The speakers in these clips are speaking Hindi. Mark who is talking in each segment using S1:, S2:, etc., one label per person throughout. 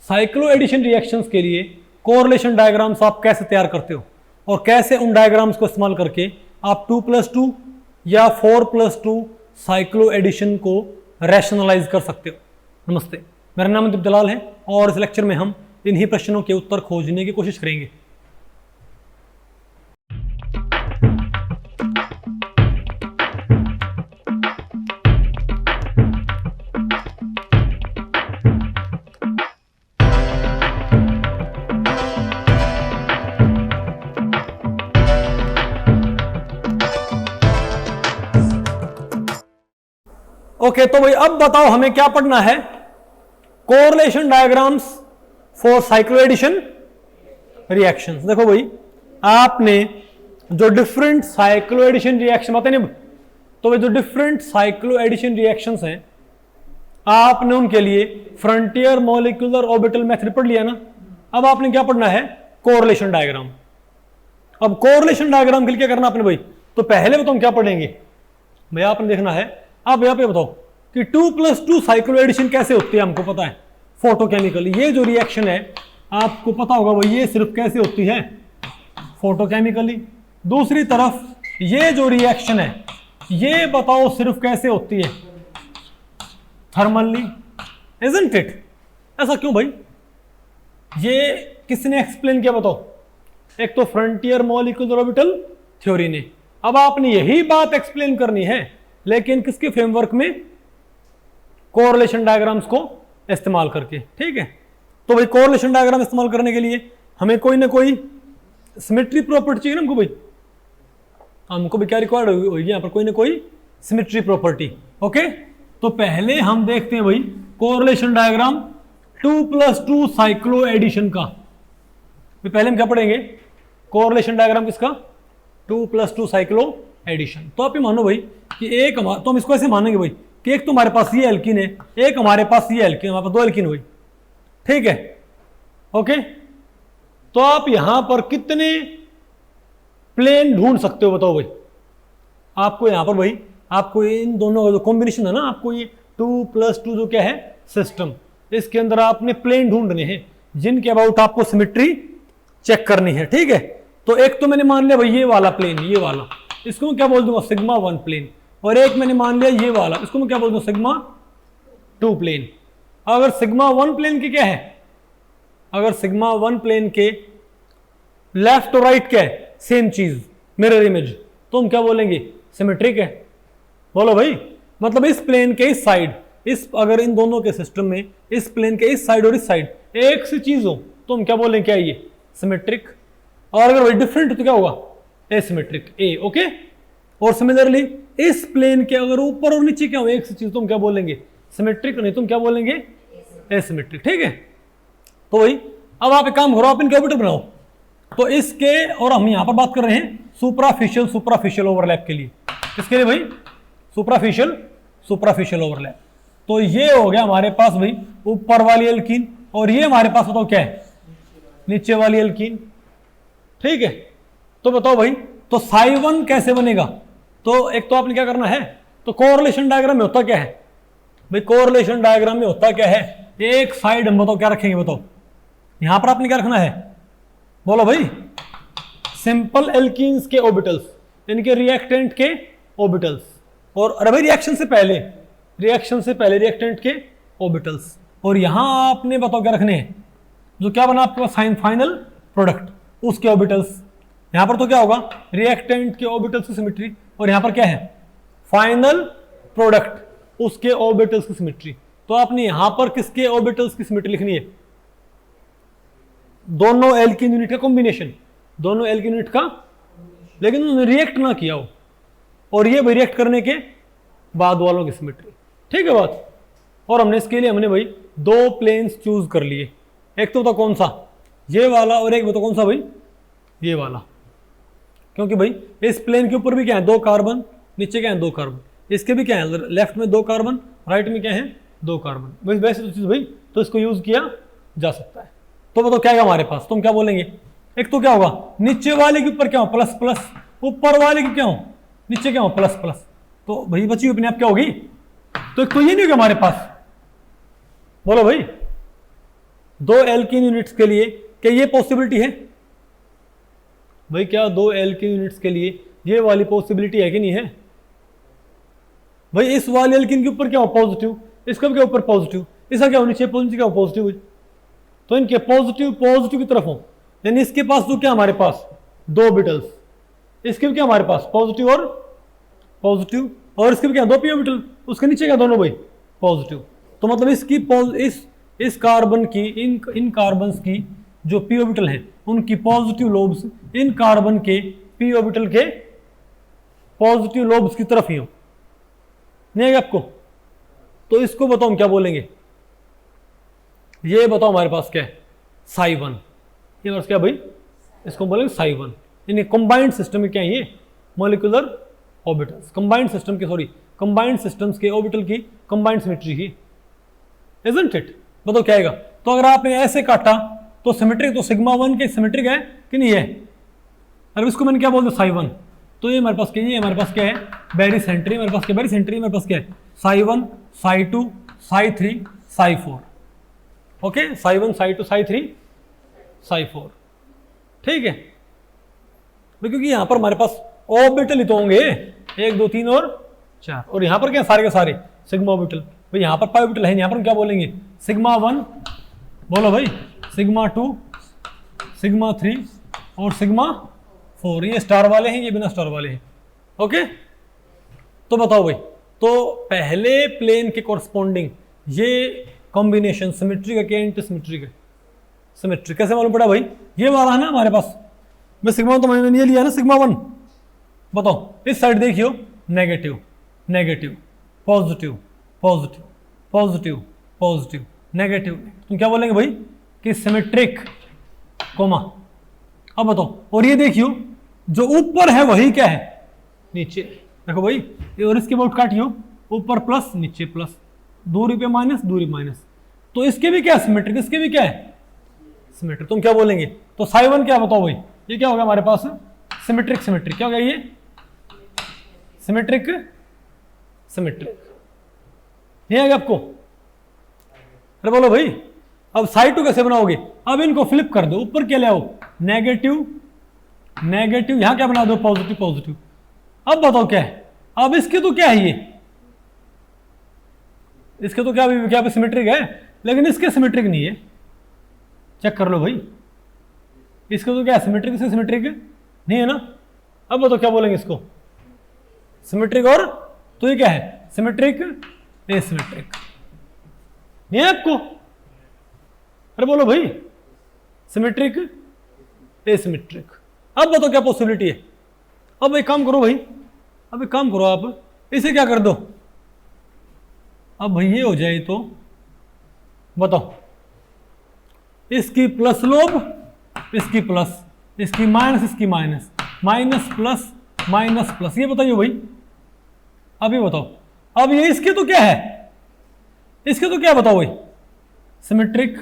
S1: साइक्लो एडिशन रिएक्शंस के लिए कोरिलेशन डायग्राम्स आप कैसे तैयार करते हो और कैसे उन डायग्राम्स को इस्तेमाल करके आप 2+2 या 4+2 साइक्लो एडिशन को रैशनलाइज कर सकते हो। नमस्ते, मेरा नाम दीप दलाल है और इस लेक्चर में हम इन्हीं प्रश्नों के उत्तर खोजने की कोशिश करेंगे। ओके, तो भाई अब बताओ हमें क्या पढ़ना है। Correlation diagrams for cycloaddition reactions. देखो भाई, आपने जो डिफरेंट साइक्लो एडिशन रिएक्शन बताए नहीं, तो भाई जो डिफरेंट साइक्लो एडिशन रिएक्शंस हैं आपने उनके लिए फ्रंटियर मॉलिक्यूलर ऑर्बिटल मेथड पढ़ लिया ना। अब आपने क्या पढ़ना है, कोरिलेशन डायग्राम। अब कोरिलेशन डायग्राम के लिए क्या करना आपने भाई, तो पहले बताओ क्या पढ़ेंगे भाई, आपने देखना है। आप यहाँ पे बताओ कि 2+2 साइक्लो एडिशन कैसे होती है, हमको पता है फोटोकेमिकली। ये जो रिएक्शन है आपको पता होगा भाई, ये सिर्फ कैसे होती है, फोटोकेमिकली। दूसरी तरफ ये जो रिएक्शन है ये बताओ सिर्फ कैसे होती है, थर्मली, इजंट इट। ऐसा क्यों भाई, ये किसने एक्सप्लेन किया बताओ? एक तो फ्रंटियर मॉलिक्यूलर ऑर्बिटल थ्योरी ने। अब आपने यही बात एक्सप्लेन करनी है लेकिन किसके फ्रेमवर्क में, कोरिलेशन डायग्राम्स को इस्तेमाल करके। ठीक है, तो भाई कोरिलेशन डायग्राम इस्तेमाल करने के लिए हमें कोई ना कोई सिमेट्री प्रॉपर्टी चाहिए ना हमको भाई। हमको भी क्या रिक्वायर्ड होगी यहाँ पर, कोई ना कोई सिमेट्री प्रॉपर्टी। ओके, तो पहले हम देखते हैं भाई कोरिलेशन डायग्राम 2+2 साइक्लो एडिशन का। पहले हम क्या पढ़ेंगे, कोरिलेशन डायग्राम किसका, 2+2 साइक्लो एडिशन। तो आप ये मानो भाई कि एक हमारा, तो हम इसको ऐसे मानेंगे भाई कि एक तो हमारे पास ये एल्किन है, एक हमारे पास ये एल्किन, हमारे पास दो एल्किन भाई। ठीक है, ओके। तो आप यहां पर कितने प्लेन ढूंढ सकते हो बताओ भाई। आपको यहां पर भाई, आपको इन दोनों का जो कॉम्बिनेशन है ना, आपको ये 2+2 जो क्या है सिस्टम, इसके अंदर आपने प्लेन ढूंढने हैं जिनके अबाउट आपको सिमेट्री चेक करनी है। ठीक है, तो एक तो मैंने मान लिया भाई ये वाला प्लेन, ये वाला, इसको मैं क्या बोल दूंगा, सिग्मा 1 प्लेन। और एक मैंने मान लिया ये वाला, इसको मैं क्या बोल दूंगा, सिग्मा 2 प्लेन। अगर सिग्मा 1 प्लेन के क्या है, अगर सिग्मा 1 प्लेन के लेफ्ट और राइट क्या है, सेम चीज, मिरर इमेज, तो हम क्या बोलेंगे, सिमेट्रिक है। बोलो भाई, मतलब इस प्लेन के इस साइड, इस अगर इन दोनों के सिस्टम में इस प्लेन के इस साइड और इस साइड एक सी चीज हो तो हम क्या बोलेंगे, क्या ये सिमेट्रिक। और अगर भाई डिफरेंट तो क्या होगा, एसिमेट्रिक, ए। ओके, और सिमिलरली इस प्लेन के अगर ऊपर और नीचे क्या हो एक सी चीज तो हम क्या बोलेंगे, सिमेट्रिक, नहीं तुम क्या बोलेंगे, एसिमेट्रिक। ठीक है, तो भाई अब आप एक काम करो, आप इनके ऑर्बिटल बनाओ। तो इसके, और हम यहां पर बात कर रहे हैं सुपराफिशियल ओवरलैप के लिए। किसके लिए भाई, सुपराफिशियल ओवरलैप। तो ये हो गया हमारे पास भाई ऊपर वाली एल्कीन, और ये हमारे पास बताओ क्या है, नीचे वाली एल्कीन। ठीक है, तो बताओ भाई, तो साई1 कैसे बनेगा? तो एक तो आपने क्या करना है, तो कोरिलेशन डायग्राम में होता क्या है भाई, कोरिलेशन डायग्राम में होता क्या है, एक साइड हम बताओ क्या रखेंगे, बताओ यहां पर आपने क्या रखना है, बोलो भाई, सिंपल एल्कीन्स के ऑर्बिटल्स, इनके रिएक्टेंट के ऑर्बिटल्स। और अरे भाई रिएक्शन से पहले रिएक्टेंट के ऑर्बिटल्स। और यहां आपने बताओ क्या रखने हैं, जो क्या बना आपके पास फाइनल प्रोडक्ट, उसके ऑर्बिटल्स। यहां पर तो क्या होगा, रिएक्टेंट के ऑर्बिटल्स की सिमेट्री, और यहां पर क्या है, फाइनल प्रोडक्ट उसके ऑर्बिटल्स की सिमेट्री। तो आपने यहां पर किसके ऑर्बिटल्स की सिमेट्री लिखनी है, दोनों एल्किन यूनिट का कॉम्बिनेशन, दोनों एल्किन यूनिट का, लेकिन उन्होंने रिएक्ट ना किया हो, और ये रिएक्ट करने के बाद वालों की सिमेट्री। ठीक है बात। और हमने इसके लिए हमने भाई दो प्लेन्स चूज कर लिए, एक तो कौन सा, ये वाला, और एक बताओ कौन सा भाई, ये वाला। क्योंकि भाई इस प्लेन के ऊपर भी क्या है, 2 कार्बन, नीचे क्या है 2 कार्बन, इसके भी क्या है, लेफ्ट में 2 कार्बन, राइट में क्या है 2 कार्बन। वैसे तो चीज भाई, तो इसको यूज किया जा सकता है। तो बताओ क्या है हमारे पास, तो हम क्या बोलेंगे, एक तो क्या होगा, नीचे वाले के ऊपर क्या हो, प्लस प्लस, ऊपर वाले की क्या हो, नीचे क्या हो, प्लस प्लस। तो भाई बची अपने आप क्या होगी, तो एक तो ये नहीं होगा हमारे पास, बोलो भाई, दो एल्कीन यूनिट्स के लिए क्या ये पॉसिबिलिटी है भाई? क्या दो एल्कीन यूनिट्स के लिए ये वाली पॉसिबिलिटी है कि नहीं है भाई? इस वाले एल्कीन के ऊपर क्या हो पॉजिटिव, इसका क्या ऊपर पॉजिटिव, इसका क्या होनी चाहिए पॉजिटिव, क्या हो पॉजिटिव, तो इनके पॉजिटिव पॉजिटिव की तरफ हो, यानी इसके पास तो क्या हमारे पास दो ऑर्बिटल्स, इसके भी क्या हमारे पास पॉजिटिव और पॉजिटिव, और इसके भी क्या दो पी ऑर्बिटल, उसके नीचे क्या दोनों भाई पॉजिटिव। तो मतलब इसकी इस कार्बन की इन कार्बन्स की जो पी ऑर्बिटल है उनकी पॉजिटिव लोब्स इन कार्बन के पी ऑर्बिटल के पॉजिटिव लोब्स की तरफ ही हो, नहीं है आपको? तो इसको बताओ हम क्या बोलेंगे, ये बताओ हमारे पास क्या है साई वन, ये हमारे क्या भाई, इसको बोलेंगे साई वन। यानी कंबाइंड सिस्टम में क्या है ये मॉलिक्यूलर ऑर्बिटल्स, कंबाइंड सिस्टम के कंबाइंड सिस्टम्स के ऑर्बिटल की कंबाइंड सिमेट्री की, इजंट इट? बताओ क्या आएगा? तो अगर आपने ऐसे काटा तो सिमेट्रिक, तो सिग्मा वन के सिमेट्रिक है कि नहीं है? अरे इसको मैंने क्या बोलते साई वन, तो ये हमारे पास क्या, ये हमारे पास क्या है बैरी सेंट्री, हमारे पास क्या बैरी सेंट्री, हमारे पास क्या है psi one Sai to Sai three Sai four, okay psi one Sai to Sai three Sai four, ठीक है? क्योंकि यहां पर हमारे पास ऑर्बिटल ही तो होंगे 1 2 3 और 4, और यहां पर क्या सारे के सारे सिग्मा ऑर्बिटल, भाई यहां पर पाई ऑर्बिटल है, यहां पर हम क्या बोलेंगे सिग्मा वन, बोलो भाई सिग्मा टू सिग्मा थ्री और सिग्मा फोर, ये स्टार वाले हैं, ये बिना स्टार वाले हैं, ओके? तो बताओ भाई, तो पहले प्लेन के कॉरस्पॉन्डिंग ये कॉम्बिनेशन सिमेट्रिक है क्या एंटी सिमेट्रिक है? सिमेट्रिक। कैसे मालूम पड़ा भाई? ये वाला है ना हमारे पास, मैं सिग्मा तो मैंने ये लिया ना सिग्मा वन, बताओ इस साइड देखियो negative negative positive positive positive positive negative, तुम क्या बोलेंगे भाई कि सिमेट्रिक कोमा। अब बताओ, और ये देखियो जो ऊपर है वही क्या है नीचे, देखो भाई और इसके बहुत काटियो, ऊपर प्लस नीचे प्लस, दूरी पे माइनस दूरी माइनस, तो इसके भी क्या सिमेट्रिक, इसके भी क्या है सिमेट्रिक, तुम क्या बोलेंगे? तो साई वन क्या बताओ भाई, ये क्या होगा हमारे पास सिमेट्रिक, सिमेट्रिक क्या हो गया ये सिमेट्रिक सिमेट्रिक, नहीं आएगा आपको? अरे बोलो भाई, अब साई टू कैसे बनाओगे? अब इनको फ्लिप कर दो, ऊपर क्या ले आओ नेगेटिव नेगेटिव, यहां क्या बना दो पॉजिटिव पॉजिटिव। अब बताओ क्या है, अब इसके तो क्या है ये, इसके तो क्या सिमेट्रिक है, लेकिन इसके सिमेट्रिक नहीं है, चेक कर लो भाई, इसके तो क्या सिमेट्रिक, इसके सिमेट्रिक नहीं है ना? अब बताओ क्या बोलेंगे इसको सिमेट्रिक, और तो ये क्या है सिमेट्रिक एसिमेट्रिक, नहीं है आपको? अरे बोलो भाई सिमेट्रिक एसिमेट्रिक। अब बताओ क्या पॉसिबिलिटी है? अब एक काम करो भाई, अब एक काम करो आप, इसे क्या कर दो, अब भाई ये हो जाए तो बताओ, इसकी प्लस लोब इसकी प्लस, इसकी माइनस इसकी minus, minus plus minus plus, ये बताइए भाई, अब ये बताओ, अब ये इसके तो क्या है, इसके तो क्या बताओ भाई सिमेट्रिक,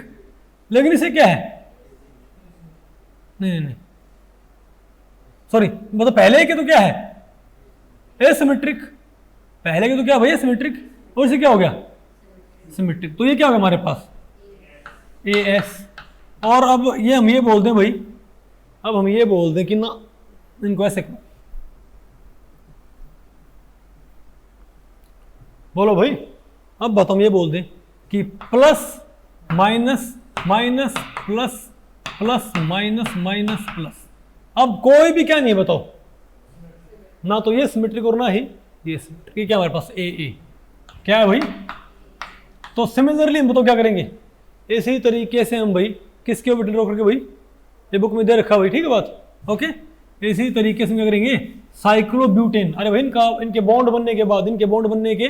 S1: लेकिन इसे क्या है नहीं नहीं सॉरी, बताओ पहले के तो क्या है एसिमेट्रिक, पहले के तो क्या भैया सिमेट्रिक, और इसे क्या हो गया सिमेट्रिक, तो ये क्या हो गया हमारे पास ए एस। और अब ये हम ये बोल दें भाई, अब हम ये बोल दें कि ना इनको ऐसे बोलो भाई, अब बताओ हम ये बोल दें कि plus minus minus plus plus minus minus plus, अब कोई भी क्या नहीं बताओ, ना तो ये सिमेट्रिक और ना ही ये सिमेट्रिक, क्या हमारे पास ए क्या है भाई? तो सिमिलरली हम बताओ क्या करेंगे, इसी तरीके से हम भाई किसके ऑर्बिटल रोक करके भाई, ये बुक में दे रखा भाई, ठीक है बात, ओके? इसी तरीके से क्या करेंगे साइक्लोब्यूटेन, अरे भाई इनके बॉन्ड बनने के बाद, इनके बॉन्ड बनने के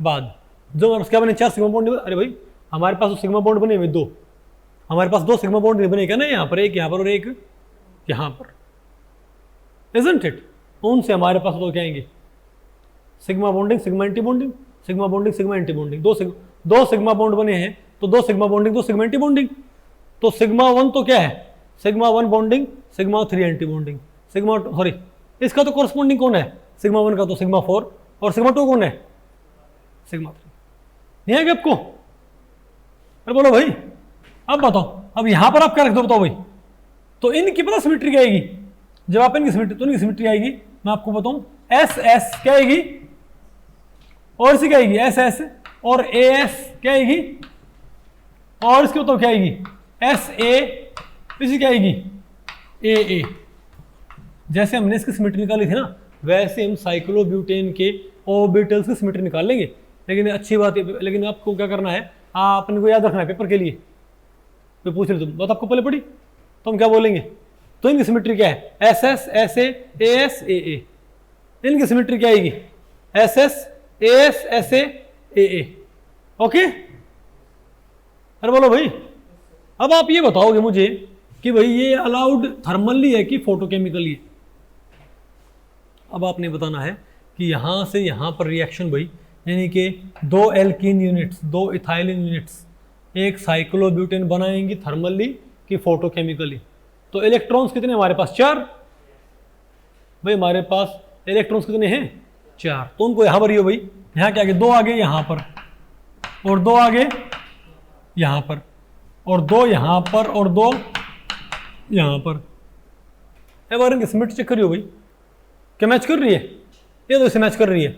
S1: बाद जो क्या बने 4 सिग्मा बॉन्ड, अरे भाई हमारे पास तो सिग्मा बॉन्ड बने हुए 2, हमारे पास 2 सिग्मा बॉन्ड बने क्या ना, यहाँ पर एक यहाँ पर और एक यहाँ पर, इजंट इट? उनसे हमारे पास तो क्या आएंगे sigma bonding sigma anti bonding, sigma bonding sigma anti bonding, दो सिग्मा बॉन्ड बने हैं तो 2 sigma bonding 2 sigma anti bonding, तो सिग्मा 1 तो क्या है sigma 1 bonding, sigma 3 anti bonding, sigma sorry इसका तो कोरस्पॉन्डिंग कौन है सिग्मा 1 का तो सिग्मा 4, और सिग्मा 2 कौन है सिग्मा 3, नहीं है क्या आपको? अरे बोलो भाई अब बताओ, अब यहां पर आप क्या रख दो बताओ भाई, तो इनकी पता सिमेट्री क्या आएगी, जब आप इनकी सिमेट्री, तो इनकी सिमेट्री आएगी, मैं आपको बताऊं, एस एस क्या आएगी, और इसकी क्या आएगी एस एस, और ए एस क्या आएगी, और इसकी बताओ क्या आएगी एस ए, इसकी क्या आएगी ए ए। जैसे हमने इसकी सिमेट्री निकाली थी ना, वैसे हम साइक्लोब्यूटेन के ऑर्बिटल्स की सिमेट्री निकाल लेंगे। लेकिन अच्छी बात है, लेकिन आपको क्या करना है, आपने को याद रखना है पेपर के लिए, तो पूछ रहे तुम बात आपको पहले पढ़ी, तो हम क्या बोलेंगे, तो इनकी सिमेट्री क्या है S S S A S A A, इनकी सिमेट्री क्या आएगी S S S S A. Okay, अरे बोलो भाई, अब आप ये बताओगे मुझे कि भाई ये अलाउड थर्मली है कि फोटोकेमिकली है। अब आपने बताना है कि यहां से यहां पर रिएक्शन भाई, यानी कि 2 एल्कीन यूनिट्स, 2 इथाइलिन यूनिट्स एक साइक्लोब्यूटेन बनाएंगी थर्मली कि फोटोकेमिकली। तो इलेक्ट्रॉन्स कितने हमारे पास 4, भाई हमारे पास इलेक्ट्रॉन्स कितने हैं 4, तो उनको यहां पर ही हो भाई, यहां क्या आगे 2 आगे यहां पर, और 2 आगे यहां पर, और 2 यहां पर, और 2 यहां पर। एक बार इनकी सिमेट्री चेक करियो भाई, क्या मैच कर रही है, ये तो इसे मैच कर रही है,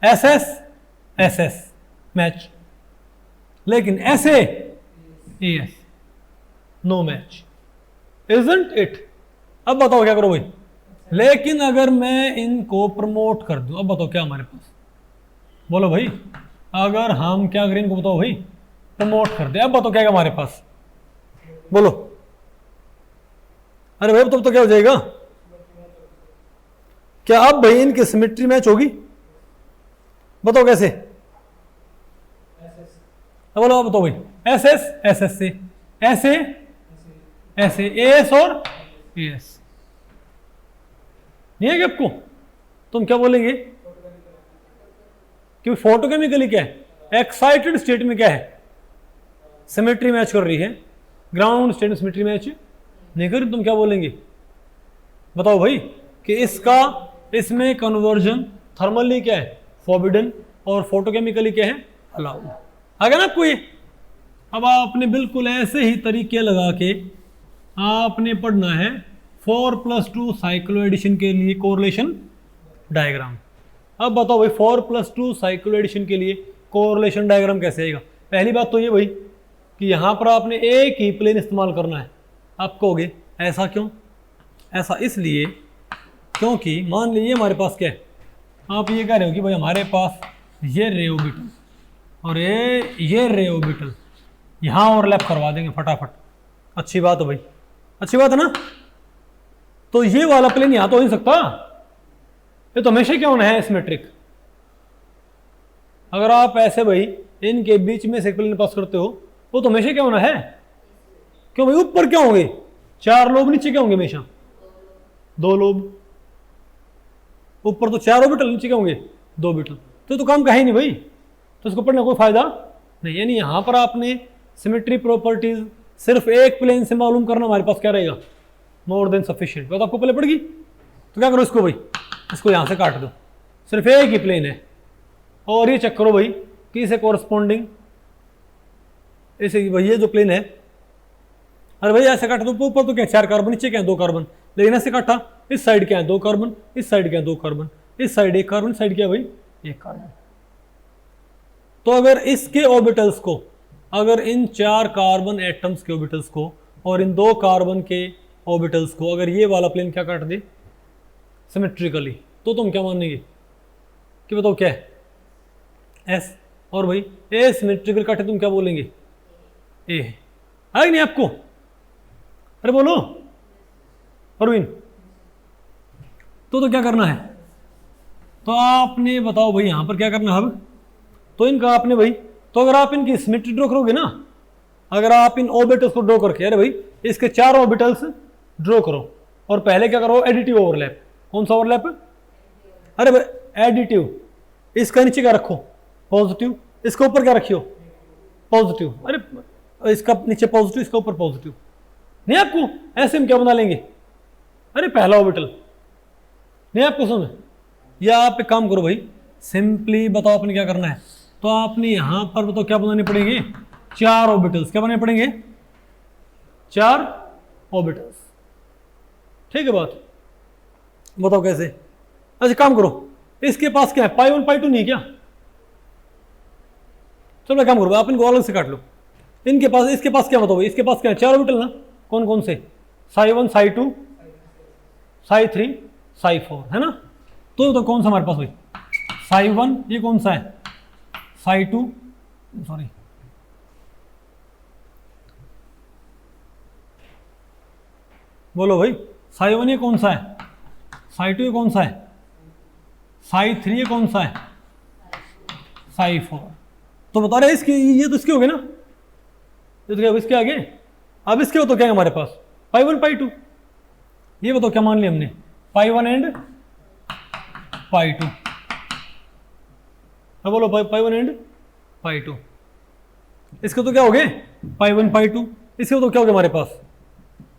S1: S S S S match, लेकिन ऐसे S no match, isn't it. अब बताओ क्या करो भाई, लेकिन अगर मैं इनको प्रमोट कर दूं, अब बताओ क्या हमारे पास, बोलो भाई, अगर हम क्या करें इनको, बताओ भाई प्रमोट कर दे, अब बताओ क्या है हमारे पास, बोलो, अरे भाई तब तो क्या हो जाएगा, क्या अब भाई इनकी सिमेट्री मैच होगी, बताओ कैसे, बोलो बताओ भाई एस एस एस एस से ऐसे ऐसे एस और एस, नहीं है क्या आपको, तुम क्या बोलेंगे कि फोटोकेमिकली क्या है, एक्साइटेड स्टेट में क्या है सिमेट्री मैच कर रही है, ग्राउंड स्टेट में सिमेट्री मैच नहीं कर रही, तुम क्या बोलेंगे बताओ भाई कि इसका इसमें कन्वर्जन थर्मली क्या है फॉरबिडन, और फोटोकेमिकली क्या है अलाउड। आ गया ना आपको ये। अब आपने बिल्कुल ऐसे ही तरीके लगा के आपने पढ़ना है 4+2 साइक्लो एडिशन के लिए कोरिलेशन डायग्राम। अब बताओ भाई 4+2 साइक्लो एडिशन के लिए कोरिलेशन डायग्राम कैसे आएगा। पहली बात तो ये भाई कि यहाँ पर आपने एक ही प्लेन इस्तेमाल करना है। आप कहोगे ऐसा क्यों, ऐसा इसलिए क्योंकि मान लीजिए हमारे पास क्या है, आप ये कह रहे हो कि भाई हमारे पास ये रे ऑर्बिटल और ये रे ऑर्बिटल यहाँ ओवरलैप करवा देंगे फटाफट। अच्छी बात है भाई, अच्छी बात है ना। तो ये वाला प्लेन यहाँ तो हो नहीं सकता, ये तो हमेशा क्या होना है सिमेट्रिक। अगर आप ऐसे भाई इनके बीच में से प्लेन पास करते हो वो तो हमेशा क्या होना है, क्यों भाई ऊपर क्या होंगे 4 लोब, नीचे क्या होंगे हमेशा 2 लोब। ऊपर तो 4 ऑर्बिटल, नीचे क्या होंगे 2 ऑर्बिटल। तो काम का है नहीं भाई, तो इसको पढ़ने का कोई फायदा नहीं। यानी यहां पर आपने सिमेट्री प्रॉपर्टीज सिर्फ एक प्लेन से मालूम करना हमारे पास क्या रहेगा, मोर देन सफिशिएंट। तो आपको पहले पड़ेगी, तो क्या करो इसको भाई, इसको यहां से काट दो, सिर्फ एक ही प्लेन है। और ये चेक करो भाई कि इसे कॉरस्पॉन्डिंग ऐसे भाई ये जो प्लेन है, अरे भाई ऐसे काटा तो ऊपर तो क्या 4 कार्बन, नीचे क्या 2 कार्बन, लेकिन ऐसे काटा इस साइड क्या है 2 कार्बन, इस साइड क्या 2 कार्बन, इस साइड 1 कार्बन, इस साइड क्या भाई 1 कार्बन। तो अगर इसके ऑर्बिटल्स को, अगर इन 4 कार्बन एटम्स के ऑर्बिटल्स को और इन 2 कार्बन के ऑर्बिटल्स को अगर ये वाला प्लेन क्या काट दे सिमेट्रिकली, तो तुम क्या मानेंगे कि बताओ क्या है एस, और भाई ए सिमेट्रिकल काटे तुम क्या बोलेंगे ए है। आएगा नहीं आपको, अरे बोलो परवीन। तो क्या करना है, तो आपने बताओ भाई यहां पर क्या करना है। अब तो इनका आपने भाई, तो अगर आप इनकी सिमेट्री ड्रॉ करोगे ना, अगर आप इन ऑर्बिटल्स को ड्रॉ करके, अरे भाई इसके 4 ऑर्बिटल्स ड्रॉ करो और पहले क्या करो एडिटिव ओवरलैप। कौन सा ओवरलैप, अरे भाई एडिटिव। इसका नीचे क्या रखो पॉजिटिव, इसके ऊपर क्या रखियो पॉजिटिव, अरे इसका नीचे पॉजिटिव इसका ऊपर पॉजिटिव। नहीं आपको ऐसे में क्या बना लेंगे, अरे पहला ऑर्बिटल नहीं आपको समझ। या आप एक काम करो भाई, सिंपली बताओ आपने क्या करना है। तो आपने यहां पर बताओ क्या बनाने पड़ेंगे 4 ऑर्बिटल्स, क्या बनाने पड़ेंगे 4 ऑर्बिटल्स। ठीक है बात, बताओ कैसे। अच्छा काम करो, इसके पास क्या है, पाई 1 पाई 2 नहीं है क्या? चलो काम करो, आप इनको अलग से काट लो। इनके पास, इसके पास क्या बताओ, इसके पास क्या है, 4 ऑर्बिटल ना, कौन कौन से, साई 1 साई 2 साई 3 साई 4 है ना। तो कौन सा हमारे पास भाई, साई 1 ये कौन सा है, साई 2 सॉरी बोलो भाई, साई 1 ये कौन सा है, साई 2 ये कौन सा है, साई 3 ये कौन सा है, साई 4। तो बता रहे इसके, ये तो इसके हो गए ना, ये तो क्या इसके आगे। अब इसके हो तो क्या है हमारे पास, पाई 1 पाई 2। ये बताओ क्या मान लिया हमने, पाई 1 एंड पाई 2। अब बोलो पाई 1 एंड पाई 2। इसके तो क्या हो गए, पाई 1 पाई 2। इसके तो क्या हो गया हमारे पास,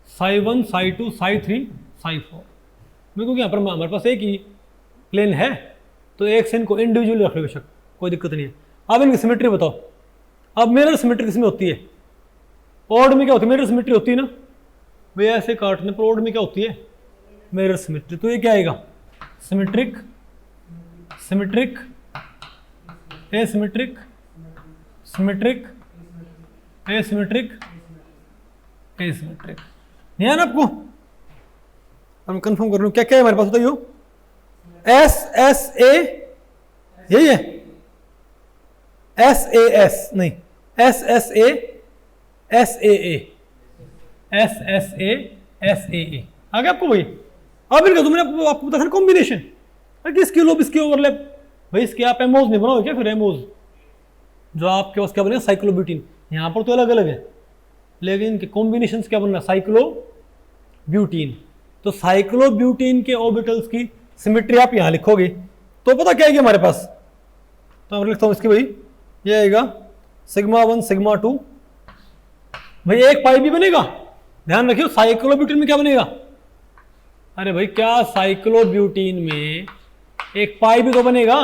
S1: साई 1 साई 2 साई 3 साई 4। मेरे को यहाँ पर हमारे पास एक ही प्लेन है, तो एक से इनको इंडिविजुअली रख लो बेशक, कोई दिक्कत नहीं है। अब इनकी सिमेट्री बताओ। अब मिरर सिमेट्री किसमें होती है, ऑड में क्या होती है, मिरर सिमेट्री होती है ना भाई, ऐसे काटने पर ऑड में क्या होती है, मिरर सिमेट्री। तो ये क्या आएगा, symmetric symmetric asymmetric symmetric asymmetric asymmetric. नहीं है ना आपको, हम कंफर्म कर लो क्या क्या है हमारे पास, बताइए। एस एस ए यही है, एस ए एस नहीं, S S A S A S S A S A आ गया आपको भाई। अब इनका तुमने आपको बताया था कॉम्बिनेशन, किसकी लोब इसकी ओवरलैप भाई, इसके आप एमोज नहीं बनाओ क्या, फिर एमोज जो आपके पास क्या बनेगा, साइक्लोब्यूटीन। यहाँ पर तो अलग अलग है, लेकिन इनके कॉम्बिनेशन क्या बनना, साइक्लोब्यूटीन। तो साइक्लोब्यूटीन के ऑर्बिटल्स की सिमेट्री आप यहाँ लिखोगे तो पता क्या आएगी हमारे पास। तो मैं लिखता हूँ इसकी भाई, ये आएगा सिग्मा 1 सिग्मा 2 भाई, एक पाई भी बनेगा। ध्यान रखियो साइक्लोब्यूटीन में क्या बनेगा, अरे भाई क्या साइक्लोब्यूटीन में एक पाई भी तो बनेगा,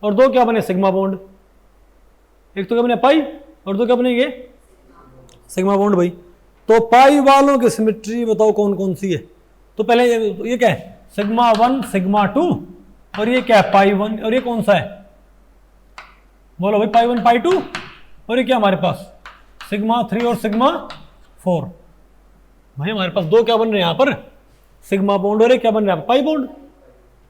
S1: और दो क्या बने, सिग्मा बॉन्ड। एक तो क्या बने पाई, और दो क्या बनेंगे, सिग्मा बॉन्ड भाई। तो पाई वालों की सिमेट्री बताओ कौन कौन सी है। तो पहले ये क्या है, सिग्मा 1 सिग्मा 2, और ये क्या है पाई 1, और ये कौन सा है, बोलो भाई पाई 1 पाई 2, और ये क्या हमारे पास सिग्मा 3 और सिग्मा 4। भाई हमारे पास दो क्या बन रहे हैं यहाँ पर, सिग्मा बॉन्ड, और ये क्या बन रहा है पाई बॉन्ड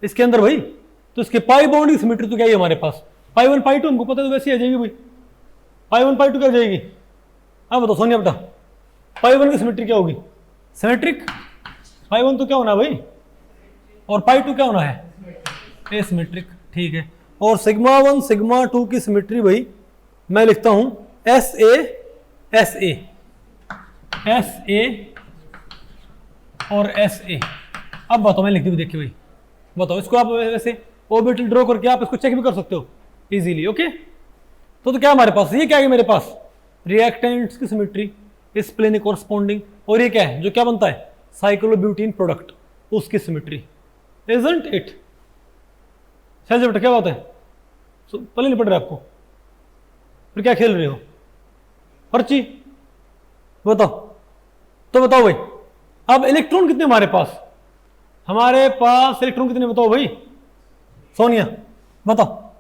S1: इसके अंदर भाई। तो इसके पाई बॉन्ड की सिमेट्री तो क्या है हमारे पास, पाई 1 पाई 2 हमको पता है, तो वैसे ही आ जाएगी भाई, पाई 1 पाई 2 क्या जाएगी। अब बताओ सोनिया बेटा, पाई 1 की सिमेट्री क्या होगी, सिमेट्रिक। पाई 1 तो क्या होना है भाई, और पाई 2 क्या होना है, एसिमेट्रिक। ठीक है, और सिग्मा 1 सिग्मा 2 की सिमेट्री भाई मैं लिखता हूं S A S A S ए और एस ए। अब बताओ, मैं लिख दी देखिए भाई, बताओ इसको आप वैसे ऑर्बिटल ड्रॉ करके आप इसको चेक भी कर सकते हो इजीली। ओके, तो क्या हमारे पास, ये क्या है मेरे पास, रिएक्टेंट्स की सिमेट्री इस प्लेन कॉरस्पॉन्डिंग, और ये क्या है जो क्या बनता है, साइक्लोब्यूटीन प्रोडक्ट, उसकी सिमेट्री। इजंट इट शैलजा बेटा, क्या बात है, पहले नहीं पढ़ रहे आपको, फिर क्या खेल रहे हो पर्ची, बताओ। तो बताओ भाई, अब इलेक्ट्रॉन कितने हमारे पास, हमारे पास इलेक्ट्रॉन कितने बताओ भाई, सोनिया बताओ,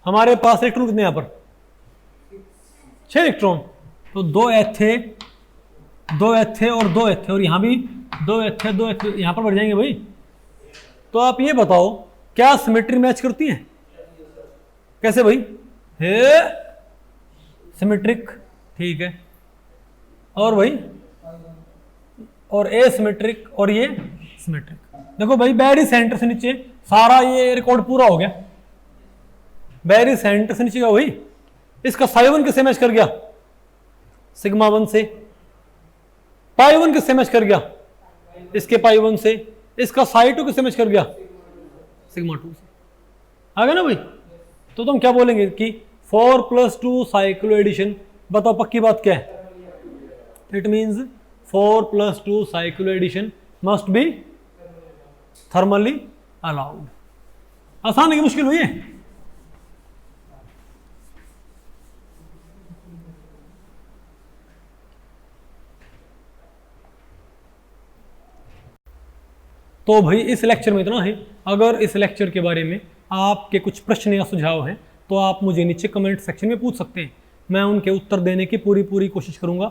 S1: हमारे पास इलेक्ट्रॉन कितने यहां पर, 6 इलेक्ट्रॉन। तो 2 एथे 2 एथे और 2 एथे, और यहां भी 2 एथे 2 एथे, यहां पर बढ़ जाएंगे भाई। तो आप ये बताओ क्या सिमेट्री मैच करती है, कैसे भाई, हे सिमेट्रिक। ठीक है, और भाई और ए सिमेट्रिक, और ये सिमेट्रिक। देखो भाई बैरी सेंटर से नीचे सारा ये रिकॉर्ड पूरा हो गया, बैरी सेंटर से नीचे का भाई, इसका साई 1 किससे मैच कर गया, सिग्मा 1 से। पाई 1 किससे मैच कर गया, इसके पाई 1 से। इसका साई 2 किससे मैच कर गया, सिग्मा 2 से। आ गया ना भाई। तो तुम क्या बोलेंगे कि 4+2 साइक्लो एडिशन, बताओ पक्की बात क्या है, it means 4+2 cycloaddition must be thermally allowed. आसान है कि मुश्किल हुई है, तो भाई इस लेक्चर में इतना है। अगर इस लेक्चर के बारे में आपके कुछ प्रश्न या सुझाव हैं तो आप मुझे नीचे कमेंट सेक्शन में पूछ सकते हैं, मैं उनके उत्तर देने की पूरी कोशिश करूंगा।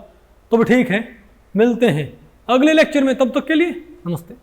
S1: तो भी ठीक है, मिलते हैं अगले लेक्चर में, तब तक के लिए नमस्ते।